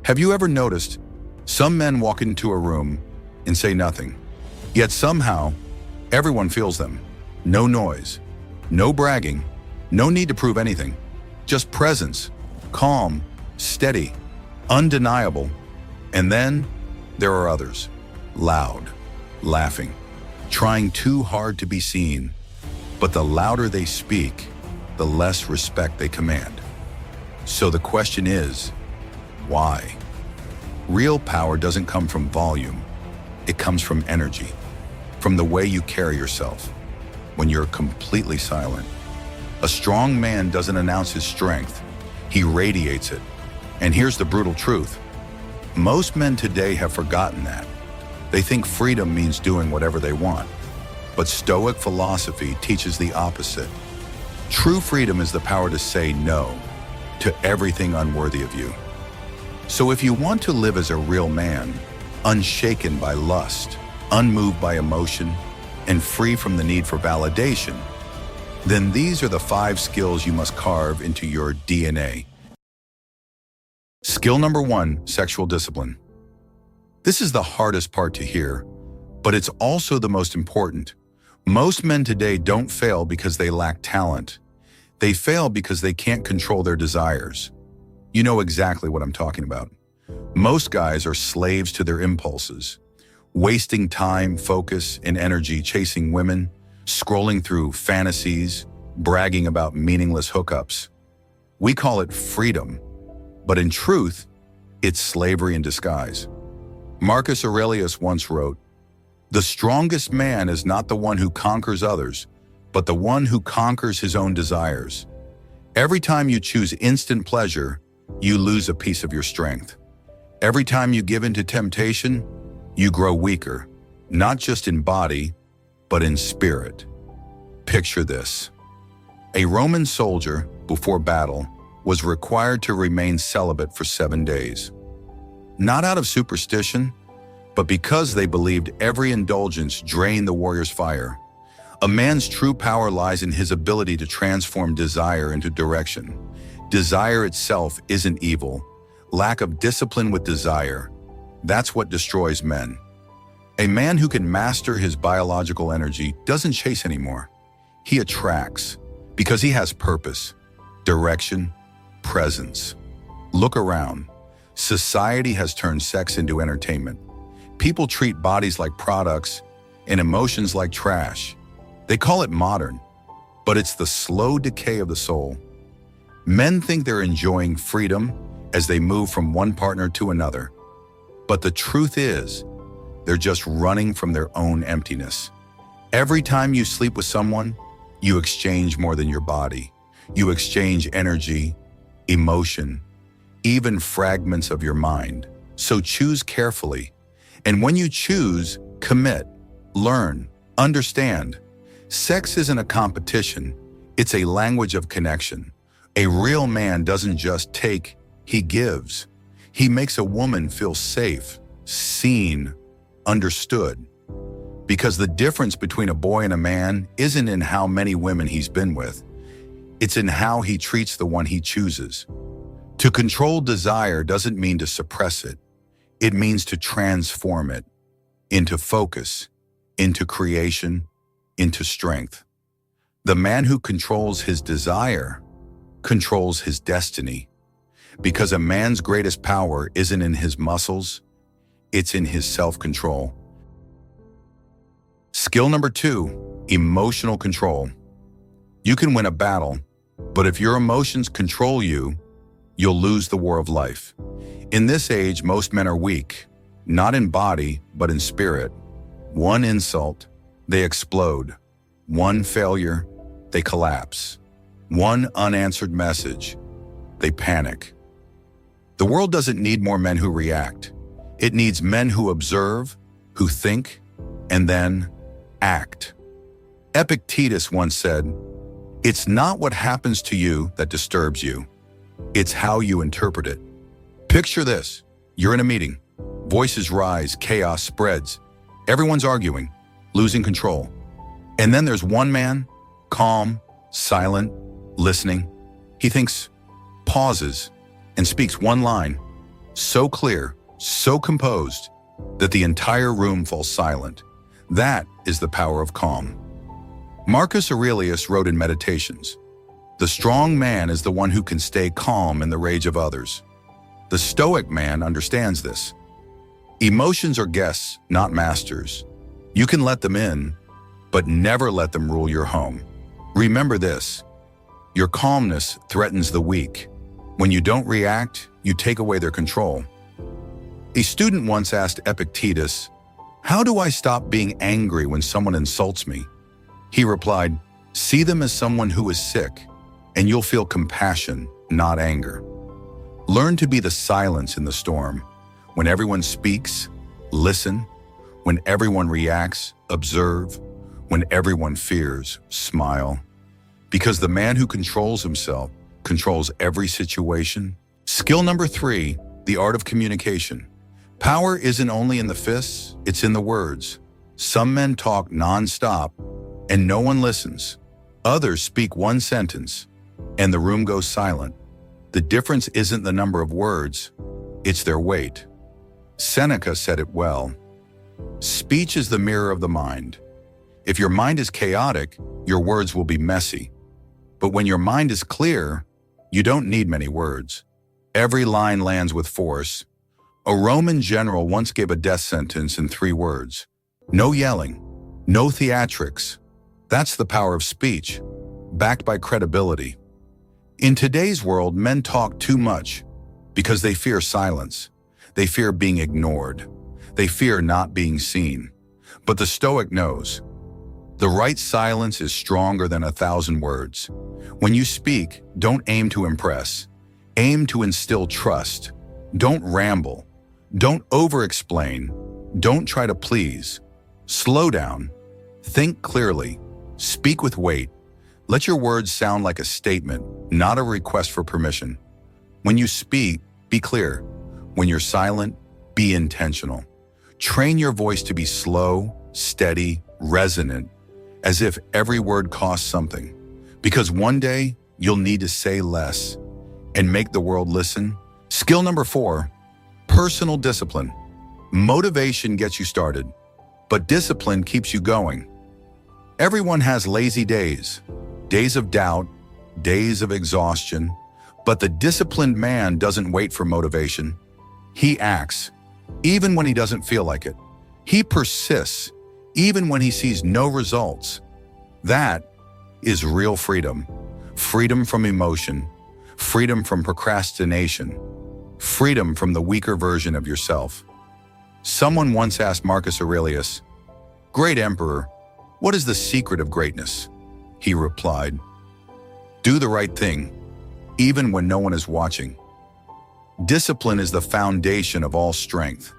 Have you ever noticed some men walk into a room and say nothing, yet somehow everyone feels them? No noise, no bragging, no need to prove anything, just presence, calm, steady, undeniable. And then there are others, loud, laughing, trying too hard to be seen. But the louder they speak, the less respect they command. So the question is, why? Real power doesn't come from volume. It comes from energy, from the way you carry yourself when you're completely silent. A strong man doesn't announce his strength, he radiates it. And here's the brutal truth. Most men today have forgotten that. They think freedom means doing whatever they want. But Stoic philosophy teaches the opposite. True freedom is the power to say no to everything unworthy of you. So if you want to live as a real man, unshaken by lust, unmoved by emotion, and free from the need for validation, then these are the 5 skills you must carve into your DNA. Skill number 1, sexual discipline. This is the hardest part to hear, but it's also the most important. Most men today don't fail because they lack talent. They fail because they can't control their desires. You know exactly what I'm talking about. Most guys are slaves to their impulses, wasting time, focus, and energy chasing women, scrolling through fantasies, bragging about meaningless hookups. We call it freedom, but in truth, it's slavery in disguise. Marcus Aurelius once wrote, "The strongest man is not the one who conquers others, but the one who conquers his own desires." Every time you choose instant pleasure, you lose a piece of your strength. Every time you give in to temptation, you grow weaker, not just in body, but in spirit. Picture this. A Roman soldier, before battle, was required to remain celibate for 7 days. Not out of superstition, but because they believed every indulgence drained the warrior's fire. A man's true power lies in his ability to transform desire into direction. Desire itself isn't evil. Lack of discipline with desire, that's what destroys men. A man who can master his biological energy doesn't chase anymore. He attracts because he has purpose, direction, presence. Look around. Society has turned sex into entertainment. People treat bodies like products and emotions like trash. They call it modern, but it's the slow decay of the soul. Men think they're enjoying freedom as they move from one partner to another. But the truth is, they're just running from their own emptiness. Every time you sleep with someone, you exchange more than your body. You exchange energy, emotion, even fragments of your mind. So choose carefully. And when you choose, commit, learn, understand. Sex isn't a competition, it's a language of connection. A real man doesn't just take, he gives. He makes a woman feel safe, seen, understood. Because the difference between a boy and a man isn't in how many women he's been with, it's in how he treats the one he chooses. To control desire doesn't mean to suppress it. It means to transform it into focus, into creation, into strength. The man who controls his desire controls his destiny, because a man's greatest power isn't in his muscles, it's in his self-control. Skill number 2, emotional control. You can win a battle, but if your emotions control you, you'll lose the war of life. In this age, most men are weak, not in body, but in spirit. One insult, they explode. One failure, they collapse. One unanswered message, they panic. The world doesn't need more men who react. It needs men who observe, who think, and then act. Epictetus once said, "It's not what happens to you that disturbs you. It's how you interpret it." Picture this. You're in a meeting. Voices rise, chaos spreads. Everyone's arguing, losing control. And then there's one man, calm, silent, listening. He thinks, pauses, and speaks one line. so clear, so composed, that the entire room falls silent. That is the power of calm. Marcus Aurelius wrote in Meditations, "The strong man is the one who can stay calm in the rage of others." The Stoic man understands this. Emotions are guests, not masters. You can let them in, but never let them rule your home. Remember this: your calmness threatens the weak. When you don't react, you take away their control. A student once asked Epictetus, "How do I stop being angry when someone insults me?" He replied, "See them as someone who is sick, and you'll feel compassion, not anger." Learn to be the silence in the storm. When everyone speaks, listen. When everyone reacts, observe. When everyone fears, smile. Because the man who controls himself controls every situation. Skill number 3, the art of communication. Power isn't only in the fists, it's in the words. Some men talk non-stop, and no one listens. Others speak one sentence, and the room goes silent. The difference isn't the number of words, it's their weight. Seneca said it well. Speech is the mirror of the mind. If your mind is chaotic, your words will be messy. But when your mind is clear, you don't need many words. Every line lands with force. A Roman general once gave a death sentence in 3 words. No yelling, no theatrics. That's the power of speech, backed by credibility. In today's world, men talk too much because they fear silence. They fear being ignored. They fear not being seen. But the Stoic knows the right silence is stronger than 1,000 words. When you speak, don't aim to impress. Aim to instill trust. Don't ramble. Don't over-explain. Don't try to please. Slow down. Think clearly. Speak with weight. Let your words sound like a statement, not a request for permission. When you speak, be clear. When you're silent, be intentional. Train your voice to be slow, steady, resonant, as if every word costs something. Because one day, you'll need to say less and make the world listen. Skill number 4, personal discipline. Motivation gets you started, but discipline keeps you going. Everyone has lazy days, days of doubt, days of exhaustion, but the disciplined man doesn't wait for motivation. He acts, even when he doesn't feel like it. He persists, even when he sees no results. That is real freedom. Freedom from emotion, freedom from procrastination, freedom from the weaker version of yourself. Someone once asked Marcus Aurelius, "Great emperor, what is the secret of greatness?" He replied, "Do the right thing, even when no one is watching." Discipline is the foundation of all strength.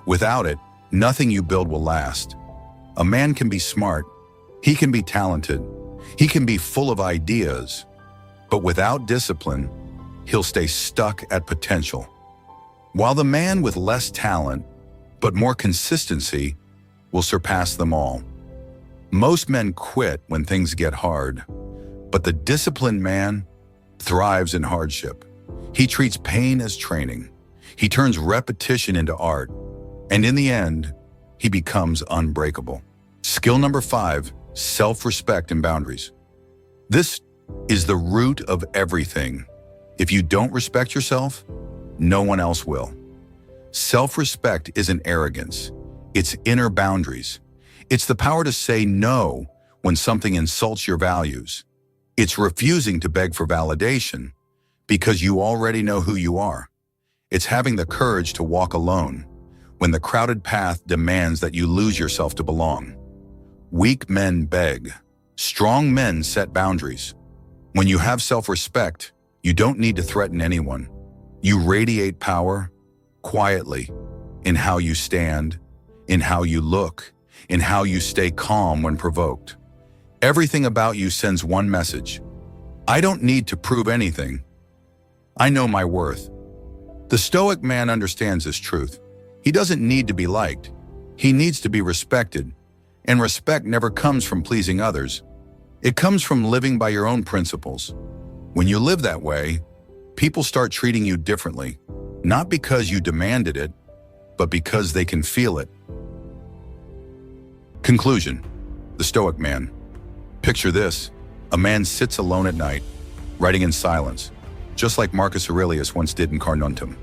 Without it, nothing you build will last. A man can be smart, he can be talented, he can be full of ideas, but without discipline, he'll stay stuck at potential. While the man with less talent, but more consistency, will surpass them all. Most men quit when things get hard, but the disciplined man thrives in hardship. He treats pain as training. He turns repetition into art, and in the end, he becomes unbreakable. Skill number 5, self-respect and boundaries. This is the root of everything. If you don't respect yourself, no one else will. Self-respect isn't arrogance. It's inner boundaries. It's the power to say no when something insults your values. It's refusing to beg for validation because you already know who you are. It's having the courage to walk alone when the crowded path demands that you lose yourself to belong. Weak men beg. Strong men set boundaries. When you have self-respect, you don't need to threaten anyone. You radiate power quietly in how you stand, in how you look, in how you stay calm when provoked. Everything about you sends one message. I don't need to prove anything. I know my worth. The Stoic man understands this truth. He doesn't need to be liked. He needs to be respected. And respect never comes from pleasing others. It comes from living by your own principles. When you live that way, people start treating you differently. not because you demanded it, but because they can feel it. Conclusion: the Stoic man. Picture this: a man sits alone at night, writing in silence, just like Marcus Aurelius once did in Carnuntum.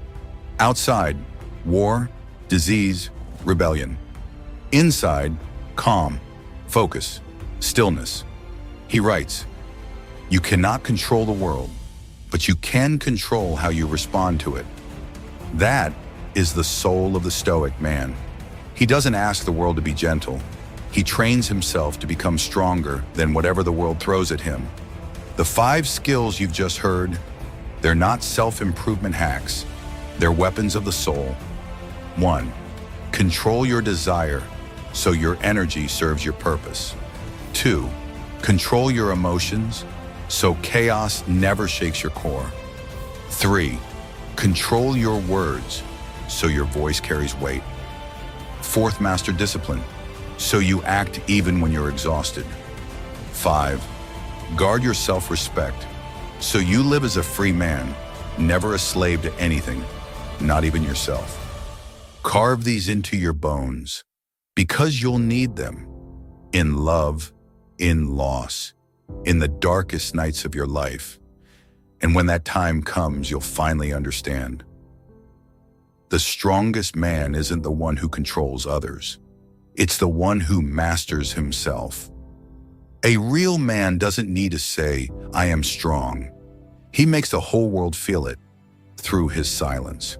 Outside, war, disease, rebellion. Inside, calm, focus, stillness. He writes, "You cannot control the world, but you can control how you respond to it." That is the soul of the Stoic man. He doesn't ask the world to be gentle. He trains himself to become stronger than whatever the world throws at him. The 5 skills you've just heard, they're not self-improvement hacks. They're weapons of the soul. 1. Control your desire so your energy serves your purpose. 2. Control your emotions so chaos never shakes your core. 3. Control your words so your voice carries weight. 4th, master discipline so you act even when you're exhausted. 5. Guard your self-respect so you live as a free man, never a slave to anything, not even yourself. Carve these into your bones because you'll need them in love, in loss, in the darkest nights of your life. And when that time comes, you'll finally understand. The strongest man isn't the one who controls others. It's the one who masters himself. A real man doesn't need to say, "I am strong." He makes the whole world feel it through his silence.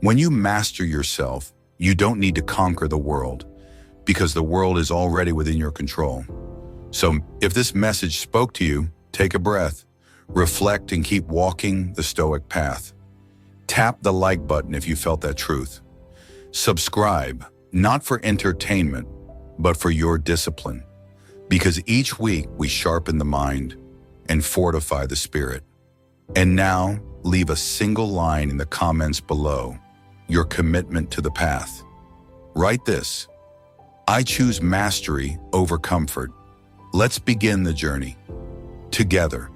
When you master yourself, you don't need to conquer the world because the world is already within your control. So if this message spoke to you, take a breath, reflect, and keep walking the Stoic path. Tap the like button if you felt that truth. Subscribe, not for entertainment, but for your discipline, because each week we sharpen the mind and fortify the spirit. And now, leave a single line in the comments below, your commitment to the path. Write this: "I choose mastery over comfort." Let's begin the journey together.